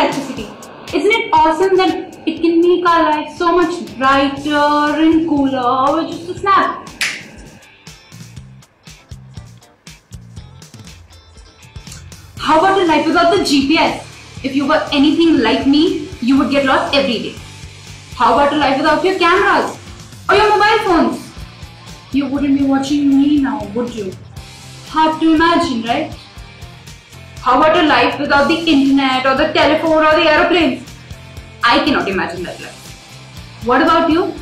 electricity. Isn't it awesome that it can make our life so much brighter and cooler with just a snap? How about a life without the GPS? If you were anything like me, you would get lost every day. How about a life without your cameras or your mobile phones? You wouldn't be watching me now, would you? Hard to imagine, right? How about a life without the internet or the telephone or the aeroplanes? I cannot imagine that life. What about you?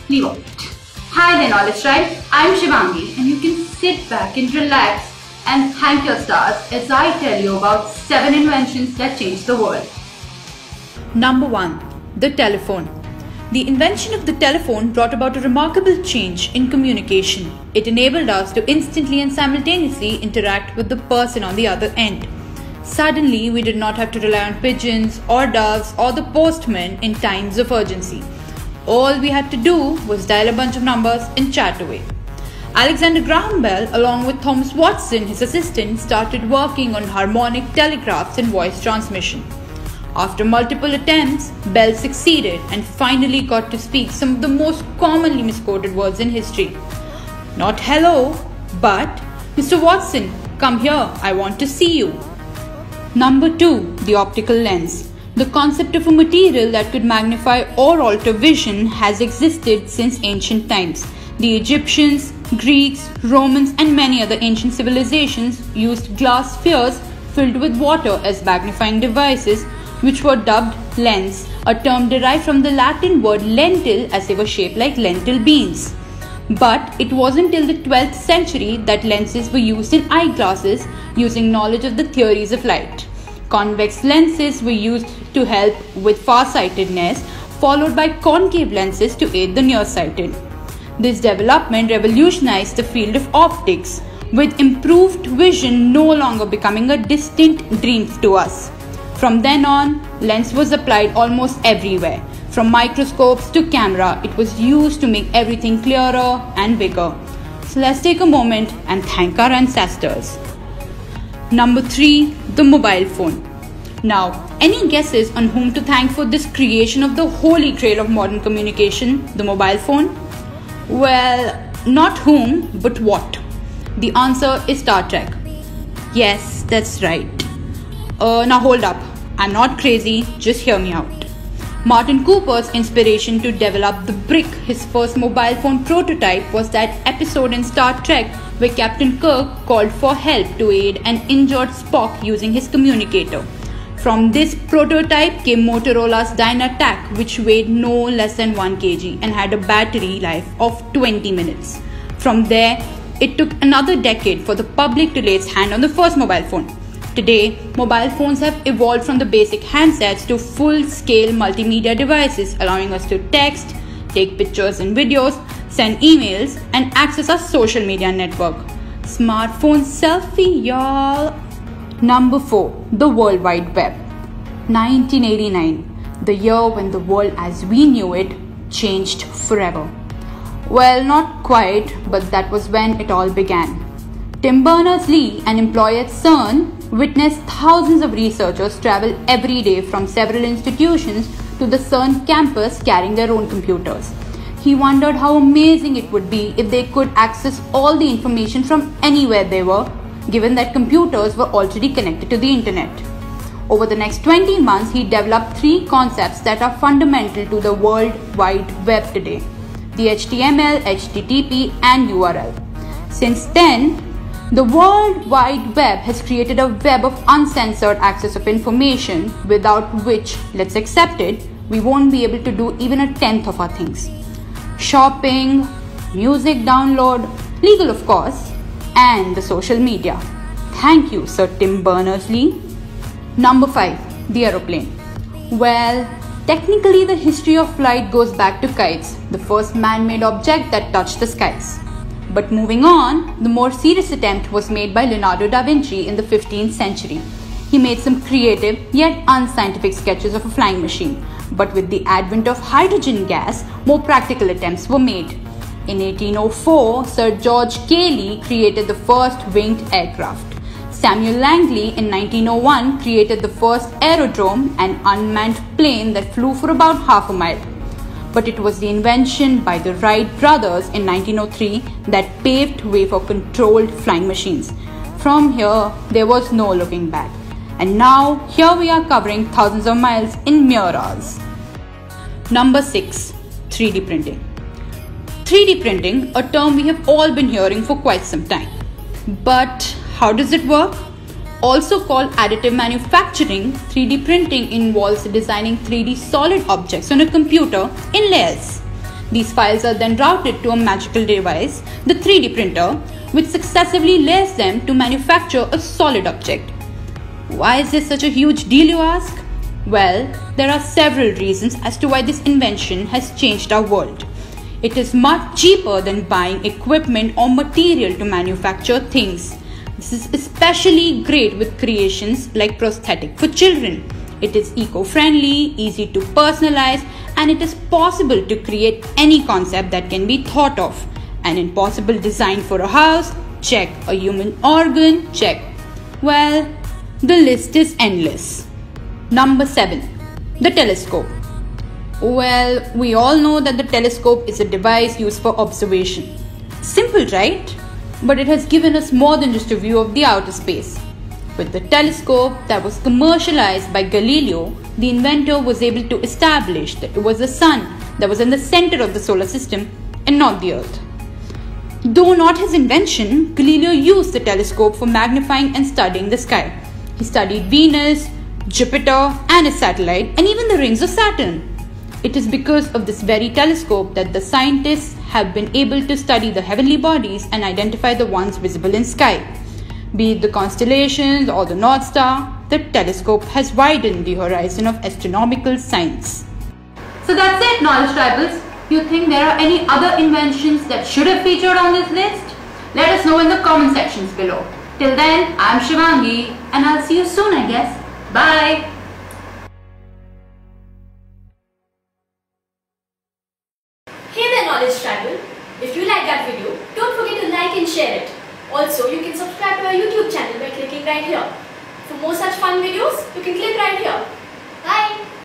Leave of it. Hi there, Knowledge Tribe. I'm Shivangi, and you can sit back and relax and thank your stars as I tell you about 7 inventions that changed the world. Number 1. The telephone. The invention of the telephone brought about a remarkable change in communication. It enabled us to instantly and simultaneously interact with the person on the other end. Suddenly, we did not have to rely on pigeons or doves or the postman in times of urgency. All we had to do was dial a bunch of numbers and chat away. Alexander Graham Bell, along with Thomas Watson, his assistant, started working on harmonic telegraphs and voice transmission. After multiple attempts, Bell succeeded and finally got to speak some of the most commonly misquoted words in history. Not hello, but Mr. Watson, come here, I want to see you. Number 2. The optical lens. The concept of a material that could magnify or alter vision has existed since ancient times. The Egyptians, Greeks, Romans, and many other ancient civilizations used glass spheres filled with water as magnifying devices, which were dubbed lens, a term derived from the Latin word lentil, as they were shaped like lentil beans. But it wasn't till the 12th century that lenses were used in eyeglasses using knowledge of the theories of light. Convex lenses were used to help with farsightedness, followed by concave lenses to aid the nearsighted. This development revolutionized the field of optics, with improved vision no longer becoming a distant dream to us. From then on, lens was applied almost everywhere. From microscopes to camera, it was used to make everything clearer and bigger. So let's take a moment and thank our ancestors. Number 3. The mobile phone. Now, any guesses on whom to thank for this creation of the holy grail of modern communication, the mobile phone? Well, not whom, but what. The answer is Star Trek. Yes, that's right. Now hold up. I'm not crazy, just hear me out. Martin Cooper's inspiration to develop the brick, his first mobile phone prototype, was that episode in Star Trek where Captain Kirk called for help to aid an injured Spock using his communicator. From this prototype came Motorola's Dynatac, which weighed no less than 1 kg and had a battery life of 20 minutes. From there, it took another decade for the public to lay its hand on the first mobile phone. Today, mobile phones have evolved from the basic handsets to full-scale multimedia devices, allowing us to text, take pictures and videos, send emails, and access our social media network. Smartphone selfie, y'all! Number 4. The World Wide Web. 1989, the year when the world as we knew it changed forever. Well, not quite, but that was when it all began. Tim Berners-Lee, an employee at CERN, witnessed thousands of researchers travel every day from several institutions to the CERN campus carrying their own computers. He wondered how amazing it would be if they could access all the information from anywhere they were, given that computers were already connected to the internet. Over the next 20 months, he developed 3 concepts that are fundamental to the World Wide Web today: the HTML, HTTP, and URL. Since then, the World Wide Web has created a web of uncensored access of information, without which, let's accept it, we won't be able to do even a tenth of our things. Shopping, music download, legal of course, and the social media. Thank you, Sir Tim Berners-Lee. Number 5. The aeroplane. Well, technically the history of flight goes back to kites, the first man-made object that touched the skies. But moving on, the more serious attempt was made by Leonardo da Vinci in the 15th century. He made some creative yet unscientific sketches of a flying machine, but with the advent of hydrogen gas, more practical attempts were made. In 1804, Sir George Cayley created the first winged aircraft. Samuel Langley in 1901 created the first aerodrome, an unmanned plane that flew for about half a mile. But it was the invention by the Wright brothers in 1903 that paved way for controlled flying machines. From here, there was no looking back. And now, here we are covering thousands of miles in mere hours. Number 6. 3D printing. 3D printing, a term we have all been hearing for quite some time. But how does it work? Also called additive manufacturing, 3D printing involves designing 3D solid objects on a computer in layers. These files are then routed to a magical device, the 3D printer, which successively layers them to manufacture a solid object. Why is this such a huge deal, you ask? Well, there are several reasons as to why this invention has changed our world. It is much cheaper than buying equipment or material to manufacture things. This is especially great with creations like prosthetic for children. It is eco-friendly, easy to personalize, and it is possible to create any concept that can be thought of. An impossible design for a house? Check. A human organ? Check. Well, the list is endless. Number 7. The telescope. Well, we all know that the telescope is a device used for observation. Simple, right? But it has given us more than just a view of the outer space. With the telescope that was commercialized by Galileo, the inventor was able to establish that it was the sun that was in the center of the solar system and not the earth. Though not his invention, Galileo used the telescope for magnifying and studying the sky. He studied Venus, Jupiter and its satellite, and even the rings of Saturn. It is because of this very telescope that the scientists have been able to study the heavenly bodies and identify the ones visible in sky. Be it the constellations or the North Star, the telescope has widened the horizon of astronomical science. So that's it, Knowledge Tribals. You think there are any other inventions that should have featured on this list? Let us know in the comment sections below. Till then, I'm Shivangi and I'll see you soon, I guess. Bye. Hey there, Knowledge Tribal. If you like that video, don't forget to like and share it. Also, you can subscribe to our YouTube channel by clicking right here. For more such fun videos, you can click right here.